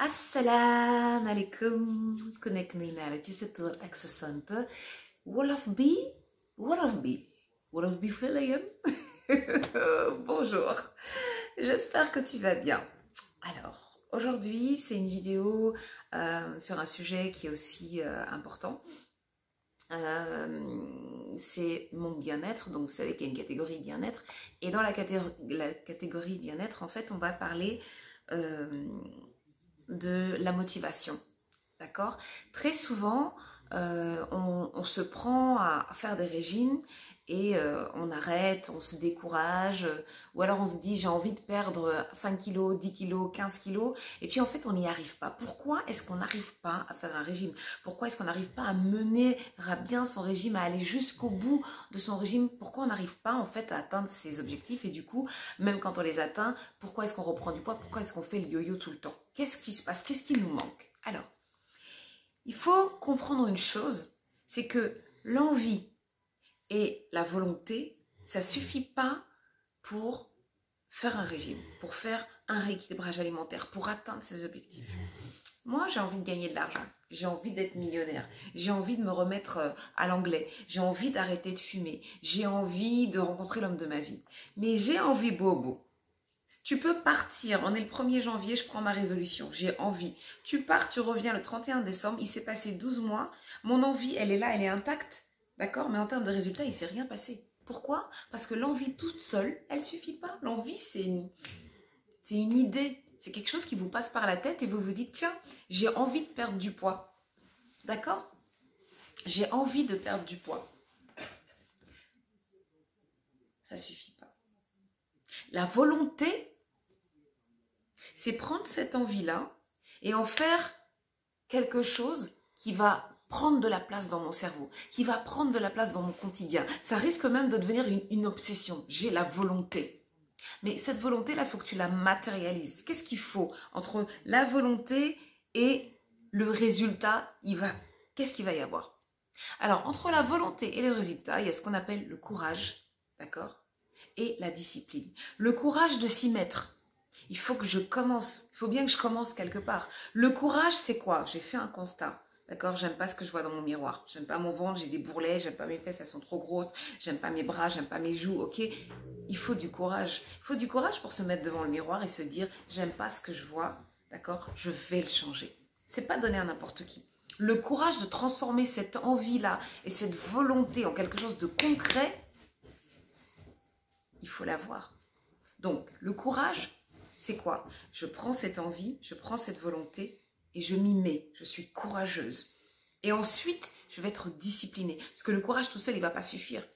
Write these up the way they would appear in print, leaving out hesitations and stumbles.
Assalamu alaikum. Connect Nina, tu sais tout accent. Wolof bi, Wolof bi Felayan. Bonjour. J'espère que tu vas bien. Alors, aujourd'hui, c'est une vidéo sur un sujet qui est aussi important. C'est mon bien-être. Donc, vous savez qu'il y a une catégorie bien-être. Et dans la catégorie bien-être, en fait, on va parler de la motivation, d'accord? Très souvent, on se prend à faire des régimes et on arrête, on se décourage, ou alors on se dit j'ai envie de perdre 5 kilos, 10 kilos, 15 kilos, et puis en fait on n'y arrive pas. Pourquoi est-ce qu'on n'arrive pas à faire un régime? Pourquoi est-ce qu'on n'arrive pas à mener à bien son régime, à aller jusqu'au bout de son régime? Pourquoi on n'arrive pas en fait à atteindre ses objectifs? Et du coup, même quand on les atteint, pourquoi est-ce qu'on reprend du poids? Pourquoi est-ce qu'on fait le yo-yo tout le temps? Qu'est-ce qui se passe? Qu'est-ce qui nous manque? Alors, il faut comprendre une chose, c'est que l'envie et la volonté, ça ne suffit pas pour faire un régime, pour faire un rééquilibrage alimentaire, pour atteindre ses objectifs. Moi, j'ai envie de gagner de l'argent, j'ai envie d'être millionnaire, j'ai envie de me remettre à l'anglais, j'ai envie d'arrêter de fumer, j'ai envie de rencontrer l'homme de ma vie. Mais j'ai envie bobo. Tu peux partir, on est le 1er janvier, je prends ma résolution, j'ai envie. Tu pars, tu reviens le 31 décembre, il s'est passé 12 mois, mon envie, elle est là, elle est intacte, d'accord? Mais en termes de résultats, il ne s'est rien passé. Pourquoi? Parce que l'envie toute seule, elle ne suffit pas. L'envie, c'est une idée, c'est quelque chose qui vous passe par la tête et vous vous dites, tiens, j'ai envie de perdre du poids, d'accord? J'ai envie de perdre du poids. Ça ne suffit pas. La volonté, c'est prendre cette envie-là et en faire quelque chose qui va prendre de la place dans mon cerveau, qui va prendre de la place dans mon quotidien. Ça risque même de devenir une obsession. J'ai la volonté. Mais cette volonté-là, il faut que tu la matérialises. Qu'est-ce qu'il faut entre la volonté et le résultat? Qu'est-ce qu'il va y avoir? Alors, entre la volonté et le résultat, il y a ce qu'on appelle le courage, d'accord? Et la discipline. Le courage de s'y mettre. Il faut que je commence, il faut bien que je commence quelque part. Le courage, c'est quoi? J'ai fait un constat, d'accord? J'aime pas ce que je vois dans mon miroir. J'aime pas mon ventre, j'ai des bourrelets, j'aime pas mes fesses, elles sont trop grosses. J'aime pas mes bras, j'aime pas mes joues, ok? Il faut du courage. Il faut du courage pour se mettre devant le miroir et se dire, j'aime pas ce que je vois, d'accord? Je vais le changer. C'est pas donné à n'importe qui. Le courage de transformer cette envie-là et cette volonté en quelque chose de concret, il faut l'avoir. Donc, le courage, c'est quoi? Je prends cette envie, je prends cette volonté et je m'y mets. Je suis courageuse. Et ensuite, je vais être disciplinée. Parce que le courage tout seul, il ne va pas suffire.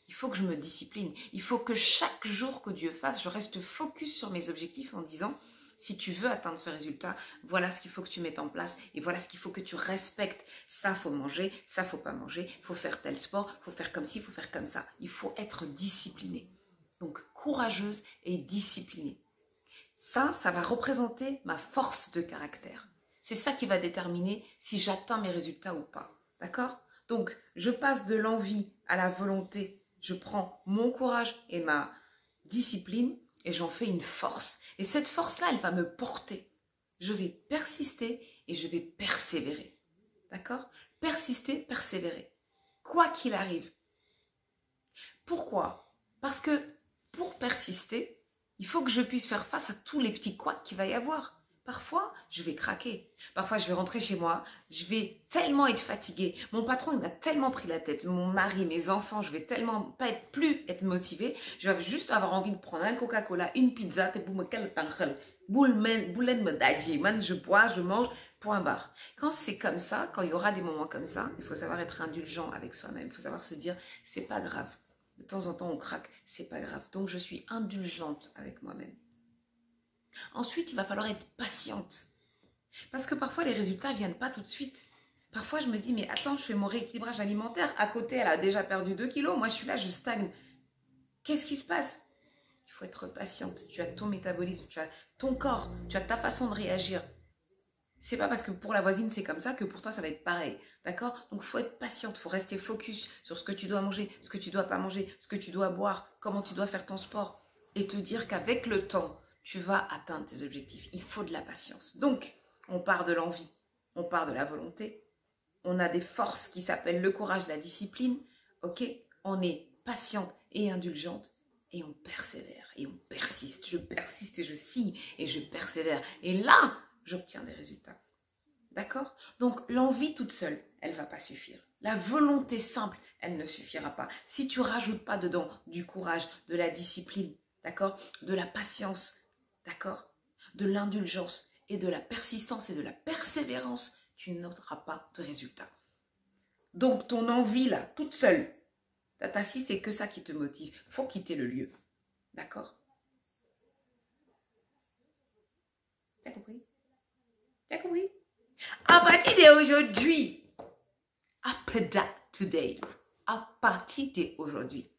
Il faut que je me discipline. Il faut que chaque jour que Dieu fasse, je reste focus sur mes objectifs en disant, si tu veux atteindre ce résultat, voilà ce qu'il faut que tu mettes en place et voilà ce qu'il faut que tu respectes. Ça, faut manger, ça, faut pas manger, faut faire tel sport, faut faire comme ci, faut faire comme ça. Il faut être discipliné. Donc, courageuse et disciplinée. Ça va représenter ma force de caractère. C'est ça qui va déterminer si j'atteins mes résultats ou pas. D'accord? Donc, je passe de l'envie à la volonté. Je prends mon courage et ma discipline et j'en fais une force. Et cette force-là, elle va me porter. Je vais persister et je vais persévérer. D'accord? Persister, persévérer. Quoi qu'il arrive. Pourquoi? Parce que pour persister, il faut que je puisse faire face à tous les petits couacs qu'il va y avoir. Parfois, je vais craquer. Parfois, je vais rentrer chez moi. Je vais tellement être fatiguée. Mon patron, il m'a tellement pris la tête. Mon mari, mes enfants, je vais tellement pas plus être motivée. Je vais juste avoir envie de prendre un Coca-Cola, une pizza. Je bois, je mange, point barre. Quand c'est comme ça, quand il y aura des moments comme ça, il faut savoir être indulgent avec soi-même. Il faut savoir se dire, c'est pas grave. De temps en temps, on craque, c'est pas grave. Donc, je suis indulgente avec moi-même. Ensuite, il va falloir être patiente. Parce que parfois, les résultats ne viennent pas tout de suite. Parfois, je me dis, mais attends, je fais mon rééquilibrage alimentaire. À côté, elle a déjà perdu 2 kilos. Moi, je suis là, je stagne. Qu'est-ce qui se passe? Il faut être patiente. Tu as ton métabolisme, tu as ton corps, tu as ta façon de réagir. C'est pas parce que pour la voisine, c'est comme ça que pour toi, ça va être pareil. D'accord? Donc, il faut être patiente. Il faut rester focus sur ce que tu dois manger, ce que tu dois pas manger, ce que tu dois boire, comment tu dois faire ton sport. Et te dire qu'avec le temps, tu vas atteindre tes objectifs. Il faut de la patience. Donc, On part de l'envie, on part de la volonté. On a des forces qui s'appellent le courage, la discipline. Ok, on est patiente et indulgente et on persévère et on persiste. Je persiste et je signe et je persévère. Et là, j'obtiens des résultats. D'accord? Donc, l'envie toute seule, elle ne va pas suffire. La volonté simple, elle ne suffira pas. Si tu ne rajoutes pas dedans du courage, de la discipline, d'accord? De la patience, d'accord? De l'indulgence et de la persistance et de la persévérance, tu n'auras pas de résultat. Donc, ton envie, là, toute seule, Tata, si c'est que ça qui te motive, il faut quitter le lieu. D'accord? T'as compris? T'as compris? À partir d'aujourd'hui, after that today, à partir d'aujourd'hui,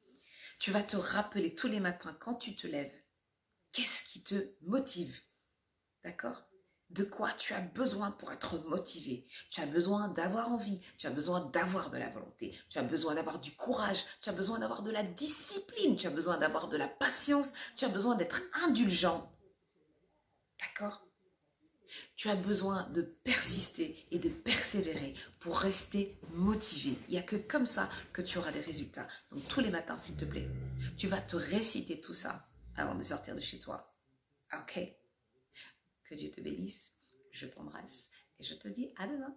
tu vas te rappeler tous les matins quand tu te lèves, qu'est-ce qui te motive? D'accord? De quoi tu as besoin pour être motivé? Tu as besoin d'avoir envie, tu as besoin d'avoir de la volonté, tu as besoin d'avoir du courage, tu as besoin d'avoir de la discipline, tu as besoin d'avoir de la patience, tu as besoin d'être indulgent. D'accord? Tu as besoin de persister et de persévérer pour rester motivé. Il n'y a que comme ça que tu auras des résultats. Donc tous les matins, s'il te plaît, tu vas te réciter tout ça avant de sortir de chez toi. Ok? Que Dieu te bénisse, je t'embrasse et je te dis à demain.